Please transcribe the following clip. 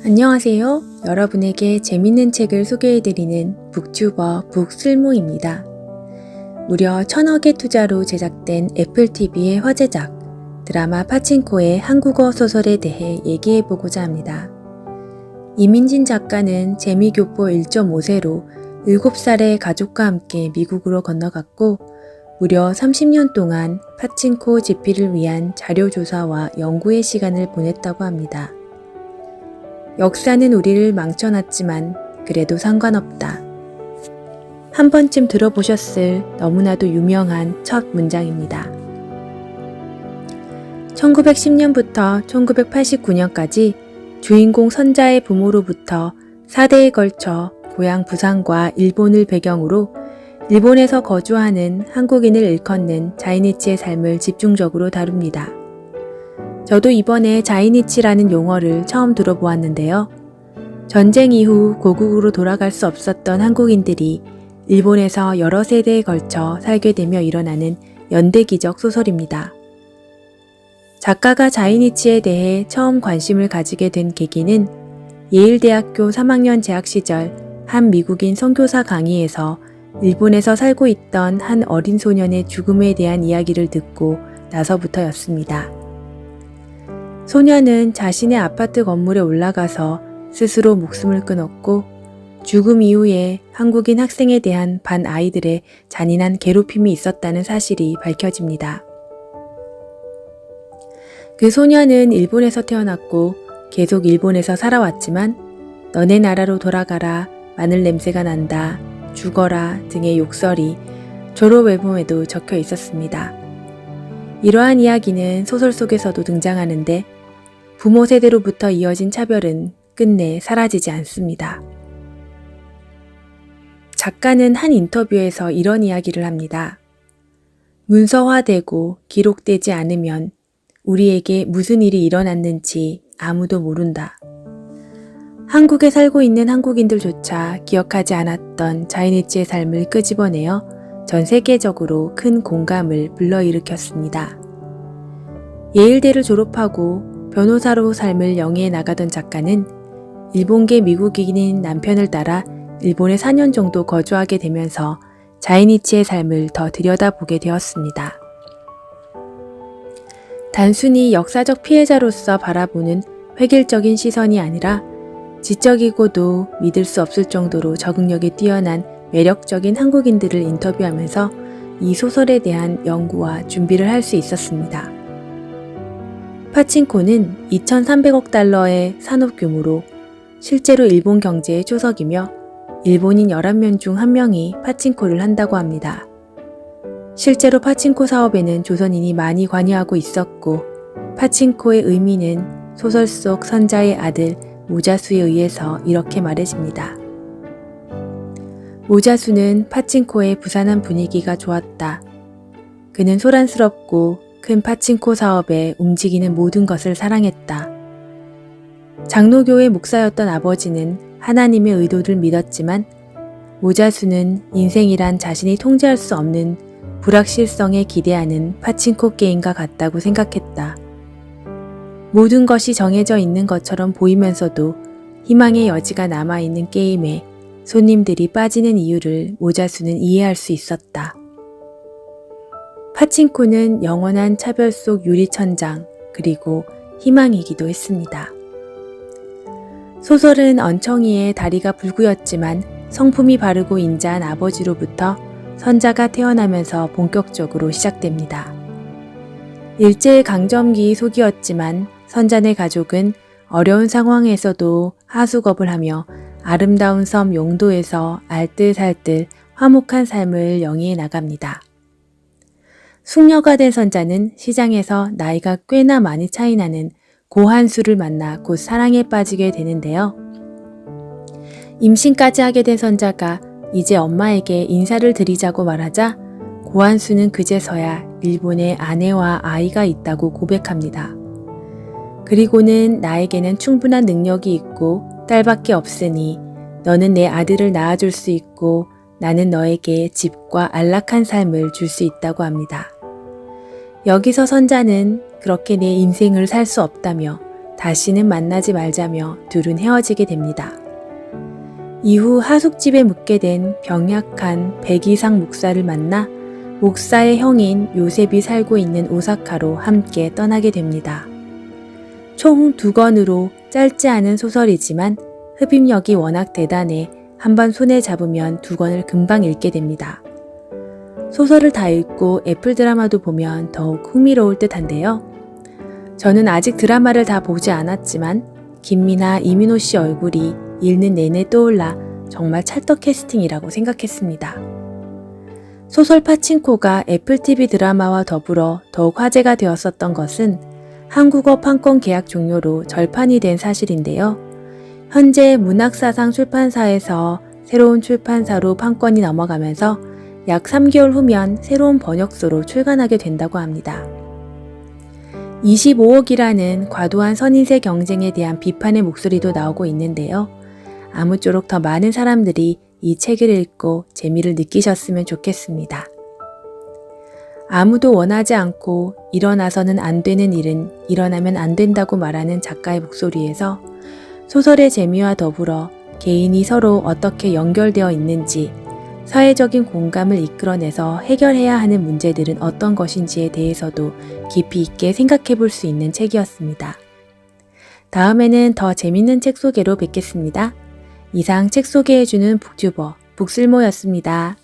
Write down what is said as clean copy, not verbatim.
안녕하세요. 여러분에게 재밌는 책을 소개해드리는 북튜버 북슬모입니다. 무려 1,000억의 투자로 제작된 애플TV의 화제작 드라마 파친코의 한국어 소설에 대해 얘기해보고자 합니다. 이민진 작가는 재미교포 1.5세로 7살의 가족과 함께 미국으로 건너갔고 무려 30년 동안 파친코 집필을 위한 자료조사와 연구의 시간을 보냈다고 합니다. 역사는 우리를 망쳐놨지만 그래도 상관없다. 한 번쯤 들어보셨을 너무나도 유명한 첫 문장입니다. 1910년부터 1989년까지 주인공 선자의 부모로부터 4대에 걸쳐 고향 부산과 일본을 배경으로 일본에서 거주하는 한국인을 일컫는 자이니치의 삶을 집중적으로 다룹니다. 저도 이번에 자이니치라는 용어를 처음 들어보았는데요. 전쟁 이후 고국으로 돌아갈 수 없었던 한국인들이 일본에서 여러 세대에 걸쳐 살게 되며 일어나는 연대기적 소설입니다. 작가가 자이니치에 대해 처음 관심을 가지게 된 계기는 예일대학교 3학년 재학 시절 한 미국인 선교사 강의에서 일본에서 살고 있던 한 어린 소년의 죽음에 대한 이야기를 듣고 나서부터였습니다. 소년은 자신의 아파트 건물에 올라가서 스스로 목숨을 끊었고 죽음 이후에 한국인 학생에 대한 반 아이들의 잔인한 괴롭힘이 있었다는 사실이 밝혀집니다. 그 소년은 일본에서 태어났고 계속 일본에서 살아왔지만 너네 나라로 돌아가라, 마늘 냄새가 난다, 죽어라 등의 욕설이 졸업 앨범에도 적혀 있었습니다. 이러한 이야기는 소설 속에서도 등장하는데 부모 세대로부터 이어진 차별은 끝내 사라지지 않습니다. 작가는 한 인터뷰에서 이런 이야기를 합니다. 문서화되고 기록되지 않으면 우리에게 무슨 일이 일어났는지 아무도 모른다. 한국에 살고 있는 한국인들조차 기억하지 않았던 자이니치의 삶을 끄집어내어 전 세계적으로 큰 공감을 불러일으켰습니다. 예일대를 졸업하고 변호사로 삶을 영위해 나가던 작가는 일본계 미국인인 남편을 따라 일본에 4년 정도 거주하게 되면서 자이니치의 삶을 더 들여다보게 되었습니다. 단순히 역사적 피해자로서 바라보는 획일적인 시선이 아니라 지적이고도 믿을 수 없을 정도로 적응력이 뛰어난 매력적인 한국인들을 인터뷰하면서 이 소설에 대한 연구와 준비를 할 수 있었습니다. 파친코는 2,300억 달러의 산업 규모로 실제로 일본 경제의 초석이며 일본인 11명 중 1명이 파친코를 한다고 합니다. 실제로 파친코 사업에는 조선인이 많이 관여하고 있었고 파친코의 의미는 소설 속 선자의 아들 모자수에 의해서 이렇게 말해집니다. 모자수는 파친코의 부산한 분위기가 좋았다. 그는 소란스럽고 큰 파친코 사업에 움직이는 모든 것을 사랑했다. 장로교회 목사였던 아버지는 하나님의 의도를 믿었지만 모자수는 인생이란 자신이 통제할 수 없는 불확실성에 기대하는 파친코 게임과 같다고 생각했다. 모든 것이 정해져 있는 것처럼 보이면서도 희망의 여지가 남아있는 게임에 손님들이 빠지는 이유를 모자수는 이해할 수 있었다. 파친코는 영원한 차별 속 유리천장 그리고 희망이기도 했습니다. 소설은 언청이의 다리가 불구였지만 성품이 바르고 인자한 아버지로부터 선자가 태어나면서 본격적으로 시작됩니다. 일제의 강점기 속이었지만 선자네 가족은 어려운 상황에서도 하수겁을 하며 아름다운 섬 용도에서 알뜰살뜰 화목한 삶을 영위해 나갑니다. 숙녀가 된 선자는 시장에서 나이가 꽤나 많이 차이나는 고한수를 만나 곧 사랑에 빠지게 되는데요. 임신까지 하게 된 선자가 이제 엄마에게 인사를 드리자고 말하자 고한수는 그제서야 일본에 아내와 아이가 있다고 고백합니다. 그리고는 나에게는 충분한 능력이 있고 딸밖에 없으니 너는 내 아들을 낳아줄 수 있고 나는 너에게 집과 안락한 삶을 줄 수 있다고 합니다. 여기서 선자는 그렇게 내 인생을 살 수 없다며 다시는 만나지 말자며 둘은 헤어지게 됩니다. 이후 하숙집에 묵게 된 병약한 백이상 목사를 만나 목사의 형인 요셉이 살고 있는 오사카로 함께 떠나게 됩니다. 총 2권으로 짧지 않은 소설이지만 흡입력이 워낙 대단해 한번 손에 잡으면 2권을 금방 읽게 됩니다. 소설을 다 읽고 애플 드라마도 보면 더욱 흥미로울 듯한데요. 저는 아직 드라마를 다 보지 않았지만 김미나 이민호 씨 얼굴이 읽는 내내 떠올라 정말 찰떡 캐스팅이라고 생각했습니다. 소설 파친코가 애플 TV 드라마와 더불어 더욱 화제가 되었었던 것은 한국어 판권 계약 종료로 절판이 된 사실인데요. 현재 문학사상 출판사에서 새로운 출판사로 판권이 넘어가면서 약 3개월 후면 새로운 번역서로 출간하게 된다고 합니다. 25억이라는 과도한 선인세 경쟁에 대한 비판의 목소리도 나오고 있는데요. 아무쪼록 더 많은 사람들이 이 책을 읽고 재미를 느끼셨으면 좋겠습니다. 아무도 원하지 않고 일어나서는 안 되는 일은 일어나면 안 된다고 말하는 작가의 목소리에서 소설의 재미와 더불어 개인이 서로 어떻게 연결되어 있는지, 사회적인 공감을 이끌어내서 해결해야 하는 문제들은 어떤 것인지에 대해서도 깊이 있게 생각해 볼 수 있는 책이었습니다. 다음에는 더 재밌는 책 소개로 뵙겠습니다. 이상 책 소개해주는 북튜버 북슬모였습니다.